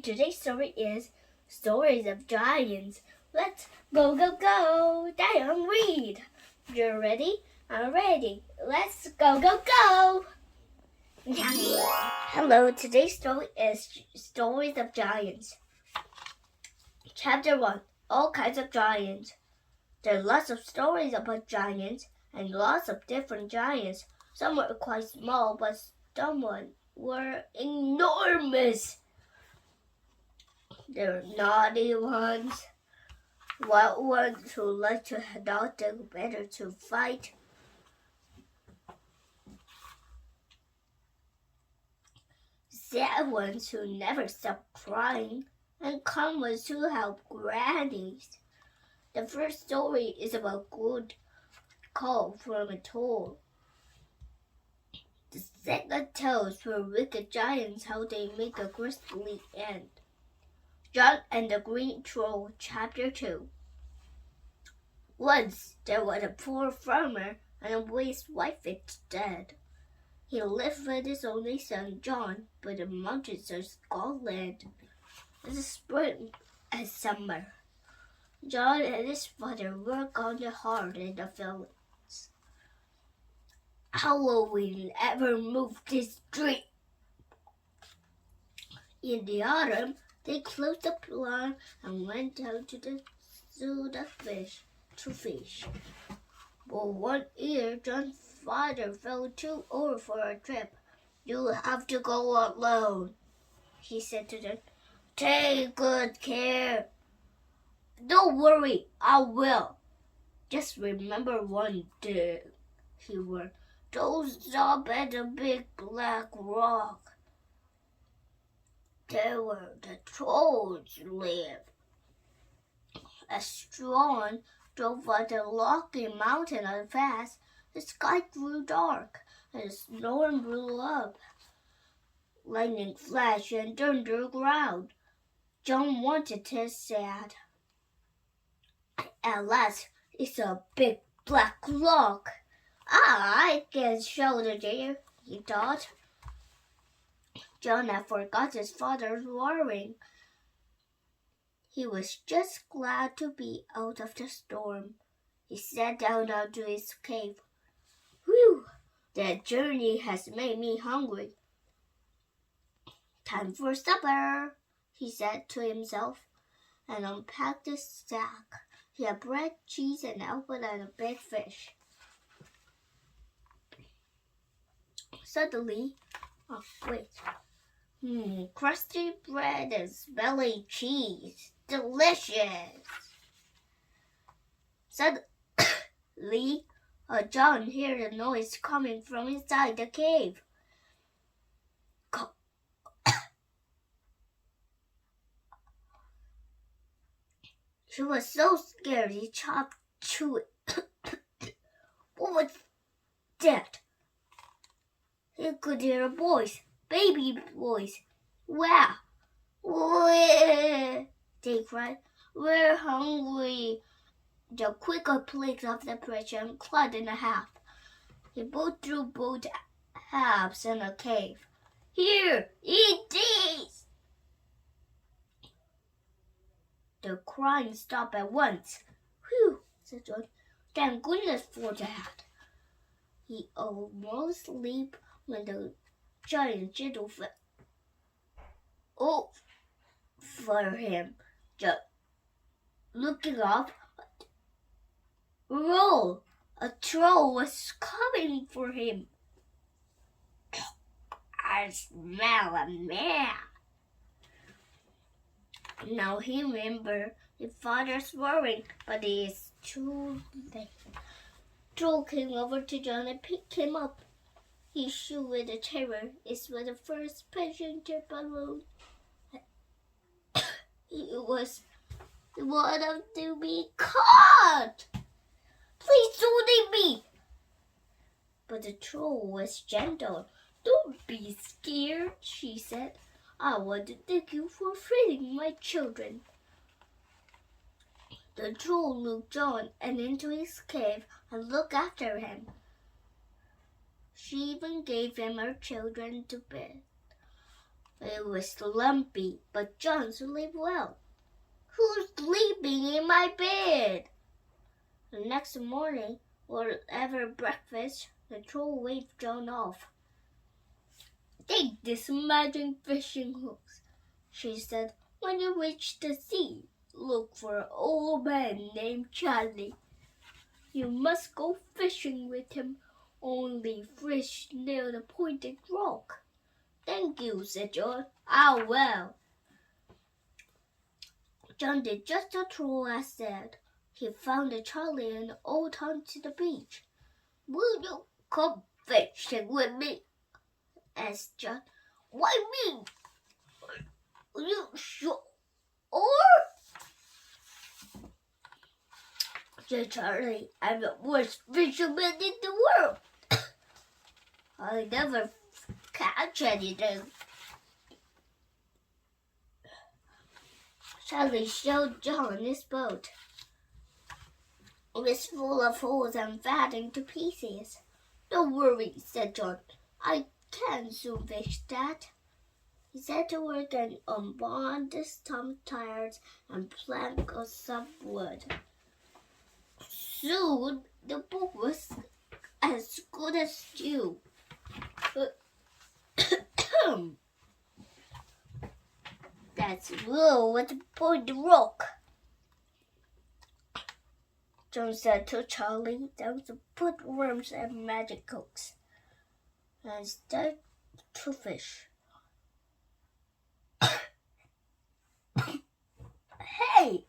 Today's story is Stories of Giants. Let's go, go, go! Dayoung Reads. You're ready? I'm ready. Let's go, go, go! Hello, today's story is Stories of Giants. Chapter 1. All kinds of giants. There are lots of stories about giants and lots of different giants. Some were quite small, but some were enormous. There are naughty ones, wild ones who like to not do better to fight. Sad ones who never stop crying, and calm ones who help grannies. The first story is about good call from a toll. The second tells were wicked giants how they make a grisly end. John and the Green Troll, Chapter 2. Once there was a poor farmer and his wife is dead. He lived with his only son John by the mountains of Scotland. It is spring and summer. John and his father work on the hard in the fields. How will we ever move this tree? In the autumn, they closed the pond and went down to the zoo to fish. But one year, John's father felt too old for a trip. "You'll have to go alone," he said to them. "Take good care." "Don't worry, I will. Just remember one thing," he warned. "Don't stop at the big black rock. There where the trolls live." As John drove up the rocky mountain and fast, the sky grew dark and the storm blew up. Lightning flashed and thunder growled. John wanted to sad. At last, he saw a big black rock. "I can shoulder there," he thought. John had forgot his father's worrying. He was just glad to be out of the storm. He sat down onto his cave. "Whew! That journey has made me hungry. Time for supper," he said to himself, and unpacked his sack. He had bread, cheese, an apple, and a big fish. Suddenly, wait. Crusty bread and smelly cheese. Delicious. Suddenly, John heard a noise coming from inside the cave. He was so scared he chopped to it. What was that? He could hear a voice. Baby voice. "Wow! They cried. "We're hungry." The quicker picked up the pressure and clawed in half. He pulled through both halves in a cave. "Here, eat these!" The crying stopped at once. "Whew," said John. "Thank goodness for that." He almost leaped when the giant gentle fell over him. Just looking up, a troll was coming for him. "I smell a man." Now he remembered his father's worrying, but it is too late. Troll came over to John and picked him up. He shook with a terror. It was the first passenger balloon. He was wanted to be caught. "Please don't eat me." But the troll was gentle. "Don't be scared," she said. "I want to thank you for freeing my children." The troll looked John and into his cave and looked after him. She even gave him her children to bed. It was slumpy, but John slept well. Who's sleeping in my bed? The next morning, whatever breakfast, the troll waved John off. Take this magic fishing hooks, she said. When you reach the sea, look for an old man named Charlie. You must go fishing with him, only fish near the pointed rock. Thank you, said John. I will. John did just as Troll had said. He found Charlie and all down to the beach. Will you come fishing with me? Asked John. Why me? Are you sure? Said Charlie, I'm the worst fisherman in the world. I never catch anything. Charlie showed John his boat. It was full of holes and fattened to pieces. Don't worry, said John. I can soon fish that. He set to work and unbound the stump tires and plank of some wood. Soon the boat was as good as new. That's real with the pointed rock, John said to Charlie. There was to put worms and magic hooks and start to fish. Hey!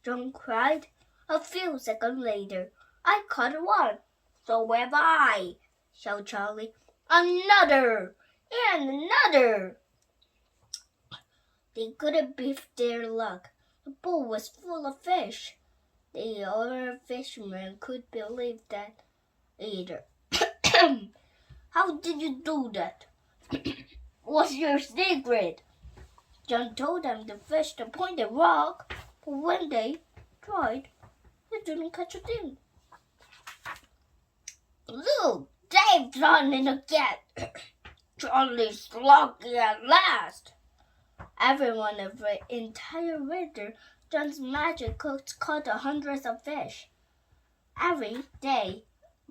John cried. A few seconds later, I caught one. So have I, shouted Charlie. Another! And another! They couldn't beat their luck. The boat was full of fish. The other fishermen couldn't believe that either. How did you do that? What's your secret? John told them to fish the pointed rock, but when they tried, they didn't catch a thing. Look, they've done it again. Charlie's lucky at last. Everyone of the entire winter, John's magic hooks caught hundreds of fish. Every day,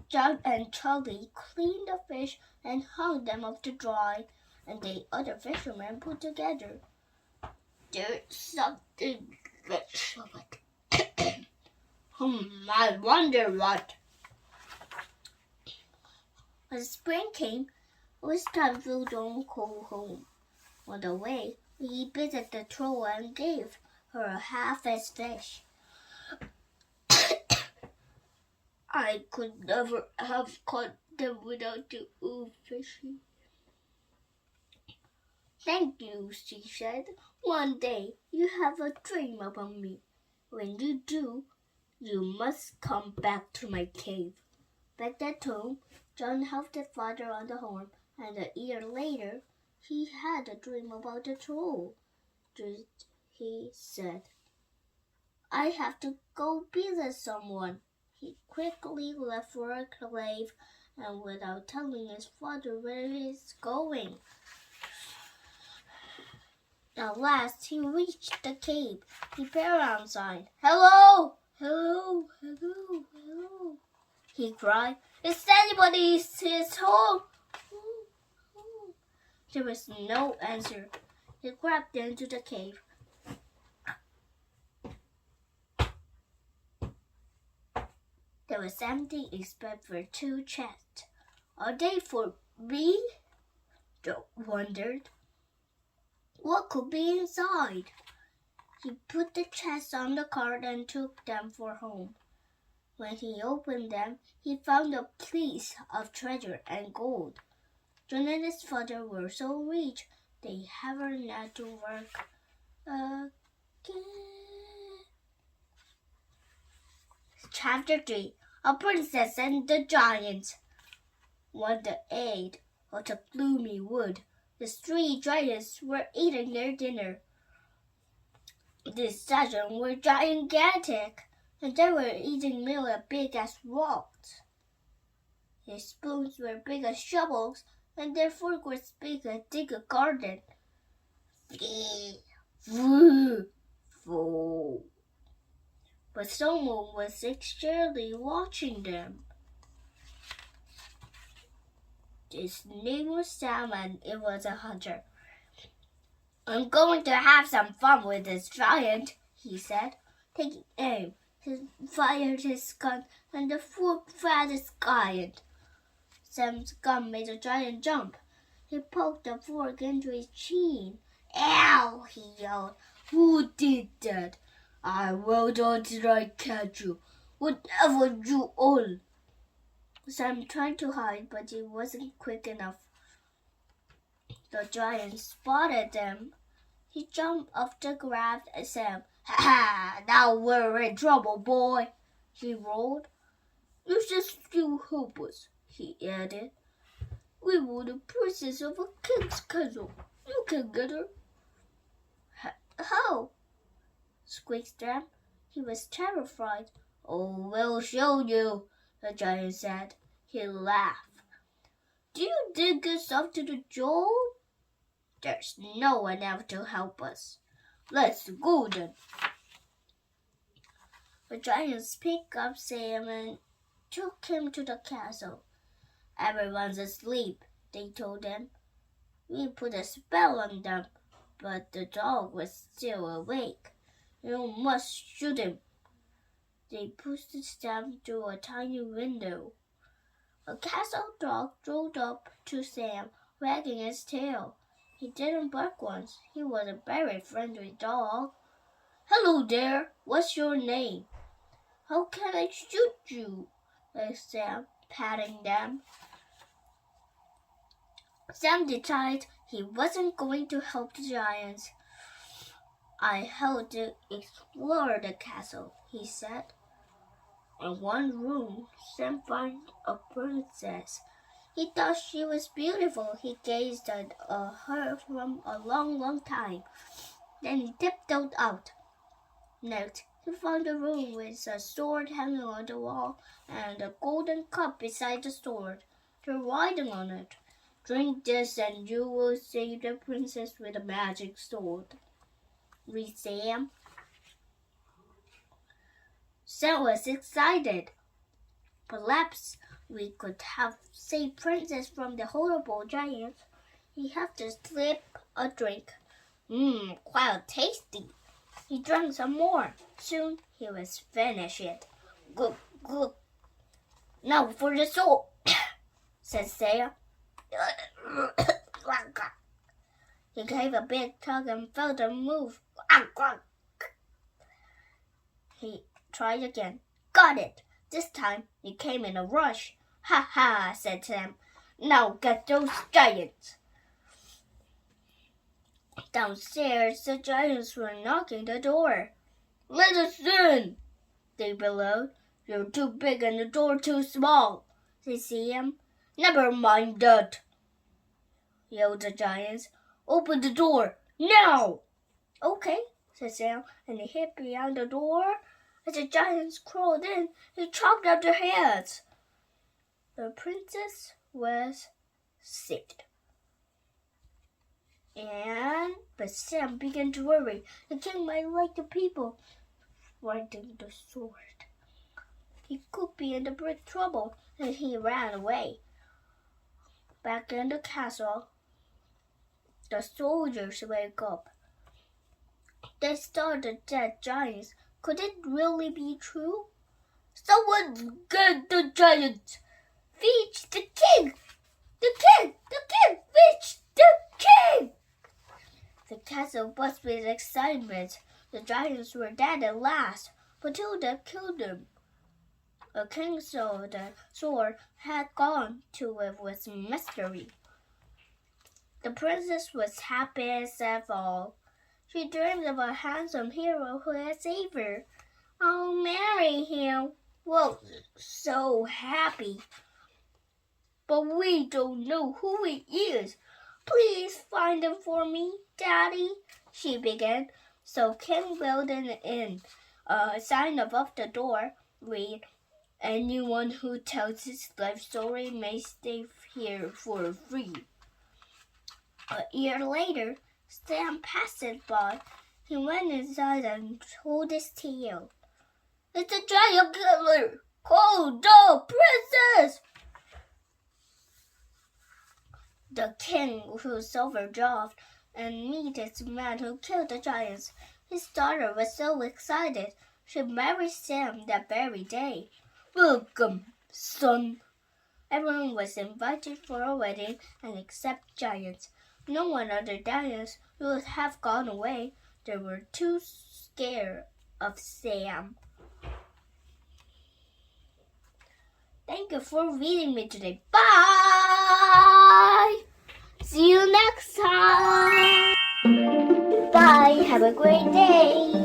John and Charlie cleaned the fish and hung them up to dry, and the other fishermen put together. There's something special. I wonder what. When spring came, it was time for John to go home. On the way, he visited the troll and gave her a half-as fish. I could never have caught them without the old fishing. Thank you, she said. One day you have a dream about me. When you do, you must come back to my cave. Back at home, John helped his father on the horn, and a year later, he had a dream about the troll. He said, I have to go visit someone. He quickly left for a cave and without telling his father where he is going. At last, he reached the cave. He peered outside. Hello! Hello! Hello! Hello! He cried. Is anybody in his home? There was no answer. He crept into the cave. There was empty except for two chests. Are they for me? Joe wondered. What could be inside? He put the chests on the cart and took them for home. When he opened them, he found a piece of treasure and gold. John and his father were so rich, they haven't had to work again. Chapter 3. A Princess and the Giants. One day of the gloomy wood, the three giants were eating their dinner. These giants were gigantic, and they were eating meal as big as rocks. Their spoons were big as shovels, and therefore could speak and dig a garden. Fee, foo, foo. But someone was securely watching them. His name was Sam, and it was a hunter. I'm going to have some fun with this giant, he said, taking aim. He fired his gun, and the fourth fattest giant. Sam's gun made a giant jump. He poked the fork into his chin. Ow, he yelled. Who did that? I will until I catch you, whatever you all. Sam tried to hide, but he wasn't quick enough. The giant spotted them. He jumped up to grab Sam. Ha ha! Now we're in trouble, boy, he roared. You should still help us, he added. We were the princess of a king's castle. You can get her. How? Squeaked Sam. He was terrified. Oh, we'll show you, the giant said. He laughed. Do you dig yourself to the jaw? There's no one else to help us. Let's go then. The giants picked up Sam and took him to the castle. Everyone's asleep, they told him. We put a spell on them, but the dog was still awake. You must shoot him. They pushed Sam through a tiny window. A castle dog rode up to Sam, wagging his tail. He didn't bark once. He was a very friendly dog. Hello there. What's your name? How can I shoot you? Asked Sam, patting them. Sam decided he wasn't going to help the giants. I helped to explore the castle, he said. In one room, Sam found a princess. He thought she was beautiful. He gazed at her for a long, long time. Then he tiptoed out. Next, he found a room with a sword hanging on the wall and a golden cup beside the sword. They're writing on it. Drink this and you will save the princess with a magic sword. Read Sam. Sam was excited. Perhaps we could have saved Princess from the horrible giants. He had to slip a drink. Quite tasty. He drank some more. Soon he was finished. Good, good. Now for the sword, said Sam. He gave a big tug and felt a move. He tried again. Got it. This time he came in a rush. Ha ha, said Sam. Now get those giants. Downstairs, the giants were knocking the door. Let us in, they bellowed. You're too big and the door too small, said Sam. Never mind that, yelled the giants. Open the door, now! Okay, said Sam, and he hid behind the door. As the giants crawled in, he chopped out their heads. The princess was saved. But Sam began to worry. The king might like the people wielding the sword. He could be in big trouble, and he ran away. Back in the castle, the soldiers woke up. They saw the dead giants. Could it really be true? Someone get the giants! Fetch the king! The king! The king! Fetch the king! The castle buzzed with excitement. The giants were dead at last. Matilda killed them. The king saw the sword had gone to it with mystery. The princess was happy as all. She dreamed of a handsome hero who had saved her. I'll marry him. Well, so happy. But we don't know who he is. Please find him for me, Daddy, she began. So King built an inn. A sign above the door read, Anyone who tells his life story may stay here for free. A year later, Sam passed by. He went inside and told his tale. It's a giant killer! Call the princess! The king was overjoyed and met his man who killed the giants. His daughter was so excited, she married Sam that very day. Welcome, son. Everyone was invited for a wedding and except giants. No one other giants would have gone away. They were too scared of Sam. Thank you for reading me today. Bye! See you next time! Bye! Have a great day!